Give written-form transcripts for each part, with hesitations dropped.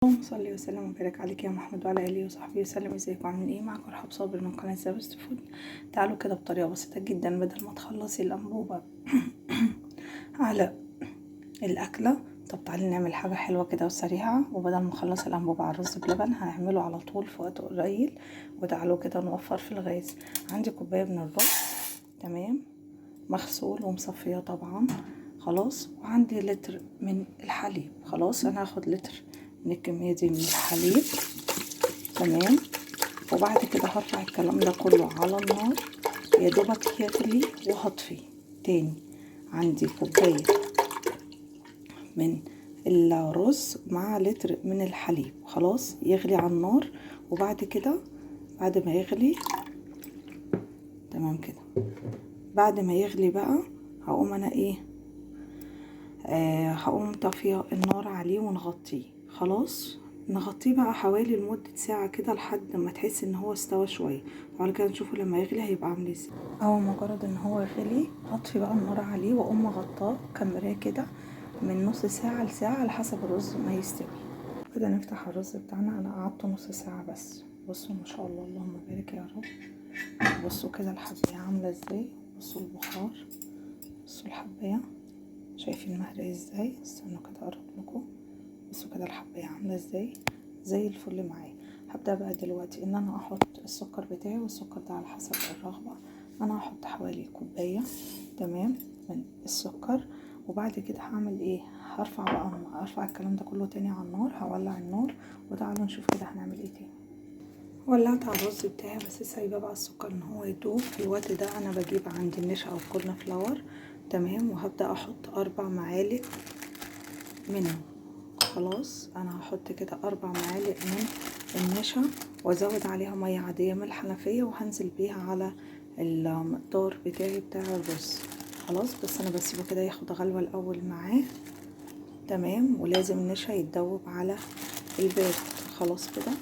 اللهم صل وسلم وبارك عليك يا محمد وعلى اله وصحبه وسلم. ازيكم عاملين ايه؟ معاكم رحاب صابر من قناه زابست فود. تعالوا كده بطريقه بسيطه جدا بدل ما تخلصي الانبوبه على الاكله. طب تعالي نعمل حاجه حلوه كده وسريعه، وبدل ما نخلص الانبوبه على الرز بلبن هنعمله على طول في وقت قليل. وتعالوا كده نوفر في الغاز. عندي كوبايه من الرز تمام مغسول ومصفيه طبعا خلاص، وعندي لتر من الحليب. خلاص انا هاخد لتر من الكميه دي من الحليب تمام. وبعد كده هرفع الكلام ده كله على النار يا دوبك يغلي وهطفيه تاني. عندي كوبايه من الرز مع لتر من الحليب خلاص يغلي على النار. وبعد كده بعد ما يغلي تمام كده، بعد ما يغلي بقى هقوم انا هقوم طافيه النار عليه ونغطيه. خلاص نغطيه بقى حوالي لمدة ساعة كده لحد ما تحس ان هو استوى شوية. وبعد كده نشوفه لما يغلي هيبقى عامل ازاي. اول مجرد ان هو غلي هطفي بقى النار عليه واقوم مغطاه كمراه كده من نص ساعة لساعة على حسب الرز ما يستوي. كده نفتح الرز بتاعنا. انا قعدته نص ساعة بس. بصوا ما شاء الله اللهم بارك يا رب. بصوا كده الحباية عاملة ازاي، بصوا البخار، بصوا الحباية شايفين مهرية ازاي. استنوا كده اقرب لكم. بصوا كده الحباية عاملة ازاي زي الفل معايا. هبدأ بقى دلوقتي ان انا احط السكر بتاعي، والسكر ده على حسب الرغبة. انا هحط حوالي كوباية تمام من السكر. وبعد كده هعمل هرفع الكلام ده كله تاني على النار. هولع النار وتعالوا نشوف كده هنعمل ايه تاني. ولعت على الرز بتاعي بس سايبه بقى السكر ان هو يدوب. في الوقت ده انا بجيب عندي النشا او الكورن فلاور تمام، وهبدأ احط 4 معالق منه. خلاص انا هحط كده 4 معالق من النشا وازود عليها ميه عاديه من الحنفيه، وهنزل بيها على المقدار بتاعي بتاع الرز. خلاص بس انا بسيبه كده ياخد غلوه الاول معاه تمام. ولازم النشا يتدوب على البارد. خلاص كده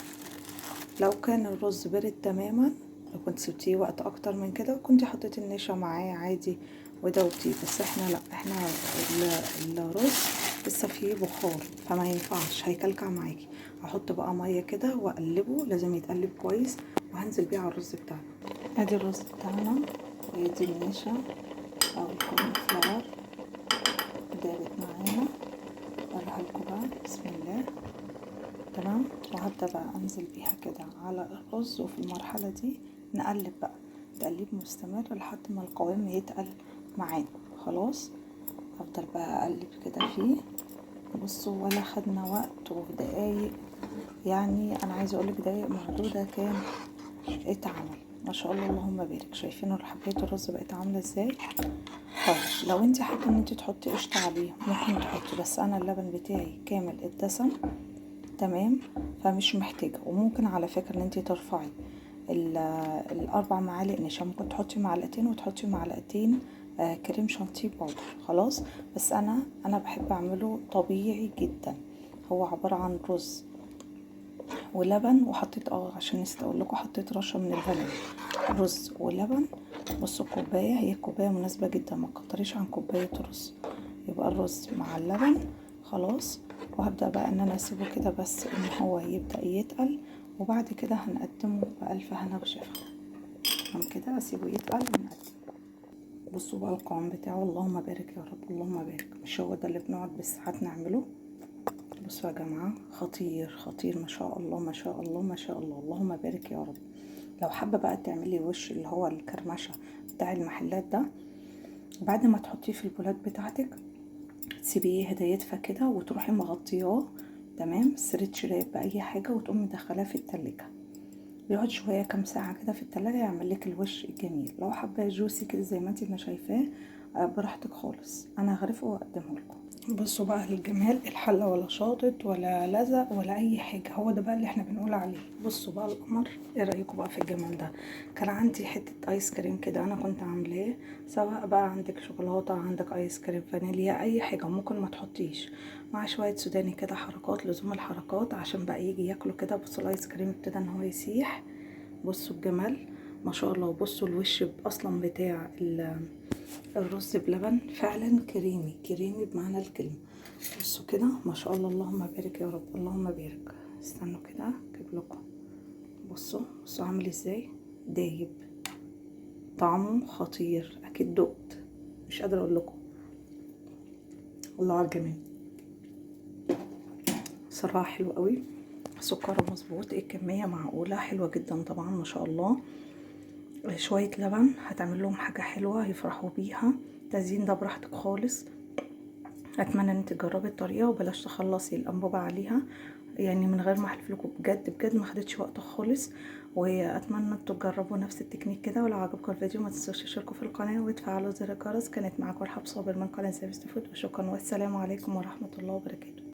لو كان الرز بارد تماما لو كنت سبتيه وقت اكتر من كده كنت حطيت النشا معاه عادي ودوبتيه. بس احنا لا، احنا الرز لسه فيه بخار فما ينفعش هيكلكع معاكي. هحط بقى ميه كده واقلبه، لازم يتقلب كويس، وهنزل بيه على الرز بتاعنا. ادي الرز بتاعنا وادي النشا او الكورن فلاور دابت معانا. اوريها لكم بقى بسم الله تمام. وهبدأ بقى انزل بيها كده على الرز، وفي المرحلة دي نقلب بقى تقليب مستمر لحد ما القوام يتقل معانا. خلاص هفضل بقى اقلب كده فيه. بصوا ولا خدنا وقت ودقايق، يعني انا عايزه اقولك دقايق معدوده كان اتعمل. ما شاء الله اللهم بارك. شايفين حبايه الرز بقت عامله ازاي. طيب لو انت حابه ان انت تحطي قشطه عليه ممكن تحطي، بس انا اللبن بتاعي كامل الدسم تمام فمش محتاجه. وممكن على فكره ان انت ترفعي الاربع معالق نشا، ممكن تحطي معلقتين وتحطي معلقتين كريم شانتيه باودر. خلاص بس انا بحب اعمله طبيعي جدا. هو عباره عن رز ولبن، وحطيت عشان نسيت اقول لكم حطيت رشه من الفانيليا. رز ولبن. بصوا الكوبايه هي كوبايه مناسبه جدا، ما تكتريش عن كوبايه رز. يبقى الرز مع اللبن. خلاص وهبدا بقى ان انا اسيبه كده بس ان هو يبدا يتقل، وبعد كده هنقدمه بألف هنا وشفا. تمام كده اسيبه يتقل ونقدم. بصوا بقى القوام بتاعه اللهم بارك يا رب اللهم بارك. مش هو ده اللي بنقعد بالساعات نعمله. بصوا يا جماعه خطير خطير ما شاء الله ما شاء الله ما شاء الله اللهم بارك يا رب. لو حابه بقى تعملي وش اللي هو الكرمشه بتاع المحلات ده، بعد ما تحطيه في البولات بتاعتك تسيبيه يدفى كده وتروحي مغطياه تمام ستريتش راب باي حاجه، وتقومي مدخلاه في التلاجة. بيقعد شويه كام ساعه كده في التلاجة يعمل لك الوش الجميل. لو حابه جوسي كده زي ما انت ما شايفاه براحتك خالص. انا هغرفه واقدمه لكم. بصوا بقى للجمال، الحله ولا شاطت ولا لزق ولا اي حاجه، هو ده بقى اللي احنا بنقول عليه. بصوا بقى القمر. ايه رايكم بقى في الجمال ده؟ كان عندي حته ايس كريم كده انا كنت عاملاه، سواء بقى عندك شوكولاته عندك ايس كريم فانيليا اي حاجه ممكن ما تحطيش، مع شويه سوداني كده حركات لزوم الحركات عشان بقى يجي ياكلوا كده. بصوا الايس كريم ابتدى ان هو يسيح. بصوا الجمال ما شاء الله. بصوا الوش اصلا بتاع الرز بلبن فعلا كريمي كريمي بمعنى الكلمه. بصوا كده ما شاء الله، اللهم بارك يا رب، اللهم بارك. استنوا كده اجيب لكم. بصوا عامل ازاي، دايب، طعمه خطير، اكيد دقت، مش قادره اقول لكم. الله على الجمال، صراحه حلو قوي، سكره مظبوط، الكميه معقوله، حلوه جدا طبعا ما شاء الله. شويه لبن هتعمل لهم حاجه حلوه هيفرحوا بيها. التزيين ده براحتك خالص. اتمنى ان انت تجربي الطريقه وبلاش تخلصي الانبوبه عليها، يعني من غير ما احلف لكم بجد بجد ما خدتش وقت خالص. واتمنى انتوا تجربوا نفس التكنيك كده. ولو عجبكم الفيديو ما تنسوش تشتركوا في القناه وتفعلوا زر الجرس. كانت معاكم رحاب صابر من قناه سيفست فود، وشكرا والسلام عليكم ورحمه الله وبركاته.